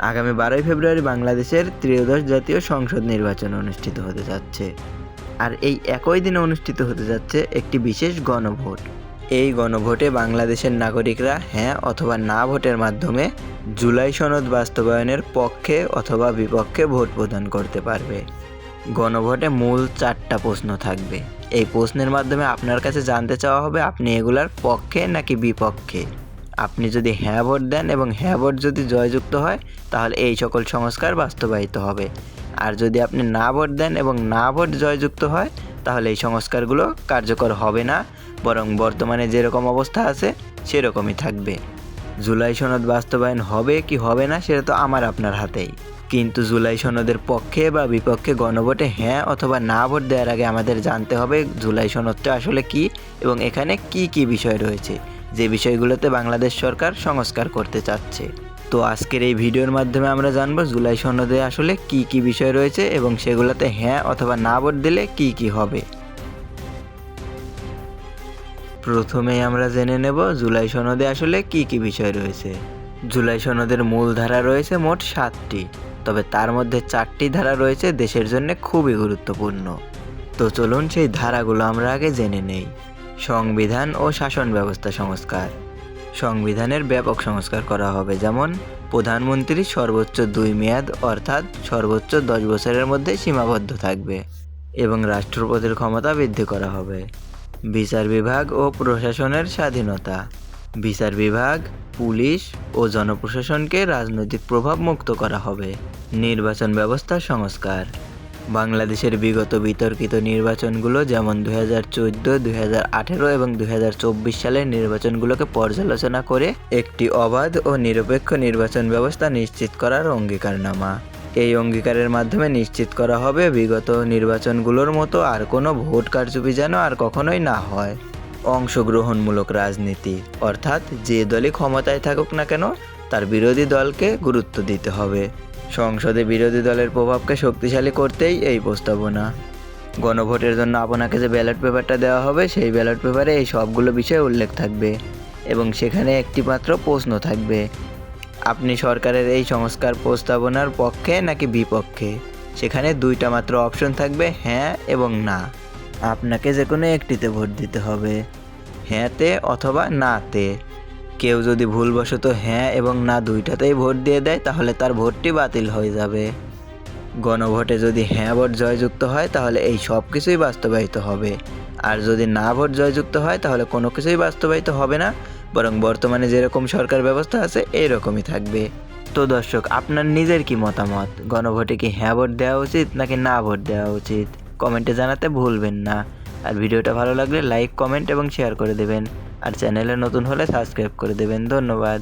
আগামী 12ই ফেব্রুয়ারি বাংলাদেশের ত্রয়োদশ জাতীয় সংসদ নির্বাচন অনুষ্ঠিত হতে যাচ্ছে। আর এই একই দিনে অনুষ্ঠিত হতে যাচ্ছে একটি বিশেষ গণভোট। এই গণভোটে বাংলাদেশের নাগরিকরা হ্যাঁ অথবা না ভোটের মাধ্যমে জুলাই সনদ বাস্তবায়নের পক্ষে অথবা বিপক্ষে ভোট প্রদান করতে পারবে। গণভোটে মূল 4টা প্রশ্ন থাকবে। এই প্রশ্নের মাধ্যমে আপনার কাছে জানতে চাওয়া হবে আপনি এগুলার পক্ষে নাকি বিপক্ষে। আপনি যদি হ্যাঁ ভোট দেন এবং হ্যাঁ ভোট যদি জয়যুক্ত হয় তাহলে এই সকল সংস্কার বাস্তবায়িত হবে। আর যদি আপনি না ভোট দেন এবং না ভোট জয়যুক্ত হয় তাহলে এই সংস্কারগুলো কার্যকর হবে না, বরং বর্তমানে যেরকম অবস্থা আছে সেরকমই থাকবে। জুলাই সনদ বাস্তবায়ন হবে কি হবে না সেটা তো আমার আপনার হাতেই, কিন্তু জুলাই সনদের পক্ষে বা বিপক্ষে গণভোটে হ্যাঁ অথবা না ভোট দেওয়ার আগে আমাদের জানতে হবে জুলাই সনদটা আসলে কি এবং এখানে কি কি বিষয় রয়েছে যে বিষয়গুলোতে বাংলাদেশ সরকার সংস্কার করতে চাচ্ছে। তো আজকের এই ভিডিওর মাধ্যমে আমরা জানবো জুলাই সনদে আসলে কি কি বিষয় রয়েছে এবং সেগুলোতে হ্যাঁ অথবা না ভোট দিলে কি কি হবে। প্রথমেই আমরা জেনে নেব জুলাই সনদে আসলে কি কি বিষয় রয়েছে। জুলাই সনদের মূল ধারা রয়েছে মোট 7টি, তবে তার মধ্যে 4টি ধারা রয়েছে দেশের জন্য খুবই গুরুত্বপূর্ণ। তো চলুন সেই ধারাগুলো আমরা আগে জেনে নেই। সংবিধান ও শাসন ব্যবস্থা সংস্কার। সংবিধানের ব্যাপক সংস্কার করা হবে, যেমন প্রধানমন্ত্রী সর্বোচ্চ 2 মেয়াদ অর্থাৎ সর্বোচ্চ 10 বছরের মধ্যে সীমাবদ্ধ থাকবে এবং রাষ্ট্রপতির ক্ষমতা বৃদ্ধি করা হবে। বিচার বিভাগ ও প্রশাসনের স্বাধীনতা। বিচার বিভাগ, পুলিশ ও জনপ্রশাসনকে রাজনৈতিক প্রভাব মুক্ত করা হবে। নির্বাচন ব্যবস্থা সংস্কার। বাংলাদেশের বিগত বিতর্কিত নির্বাচনগুলো যেমন 2014, 2018 এবং 2024 সালের নির্বাচনগুলোকে পর্যালোচনা করে একটি অবাধ ও নিরপেক্ষ নির্বাচন ব্যবস্থা নিশ্চিত করার অঙ্গীকারনামা। এই অঙ্গীকারের মাধ্যমে নিশ্চিত করা হবে বিগত নির্বাচনগুলোর মতো আর কোনো ভোট কারচুপি যেন আর কখনোই না হয়। অংশগ্রহণমূলক রাজনীতি, অর্থাৎ যে দলই ক্ষমতায় থাকুক না কেন তার বিরোধী দলকে গুরুত্ব দিতে হবে। সংসদে বিরোধী দলের প্রভাবকে শক্তিশালী করতেই এই প্রস্তাবনা। গণভোটের জন্য আপনাকে যে ব্যালট পেপারটা দেওয়া হবে সেই ব্যালট পেপারে এই সবগুলো বিষয় উল্লেখ থাকবে এবং সেখানে একটি মাত্র প্রশ্ন থাকবে, আপনি সরকারের এই সংস্কার প্রস্তাবনার পক্ষে নাকি বিপক্ষে। সেখানে 2টা মাত্র অপশন থাকবে, হ্যাঁ এবং না। আপনাকে যে কোনো একটিতে ভোট দিতে হবে, হ্যাঁতে অথবা নাতে। কেউ যদি ভুলবশত হ্যাঁ এবং না 2টাতেই ভোট দিয়ে দেয় তাহলে তার ভোটটি বাতিল হয়ে যাবে। গণভোটে যদি হ্যাঁ ভোট জয়যুক্ত হয় তাহলে এই সব কিছুই বাস্তবায়িত হবে, আর যদি না ভোট জয়যুক্ত হয় তাহলে কোনো কিছুই বাস্তবায়িত হবে না, বরং বর্তমানে যেরকম সরকার ব্যবস্থা আছে এইরকমই থাকবে। তো দর্শক, আপনার নিজের কি মতামত? গণভোটে কি হ্যাঁ ভোট দেওয়া উচিত নাকি না ভোট দেওয়া উচিত? কমেন্টে জানাতে ভুলবেন না। আর ভিডিওটা ভালো লাগলে লাইক, কমেন্ট এবং শেয়ার করে দেবেন। আর চ্যানেলে নতুন হলে সাবস্ক্রাইব করে দেবেন। ধন্যবাদ।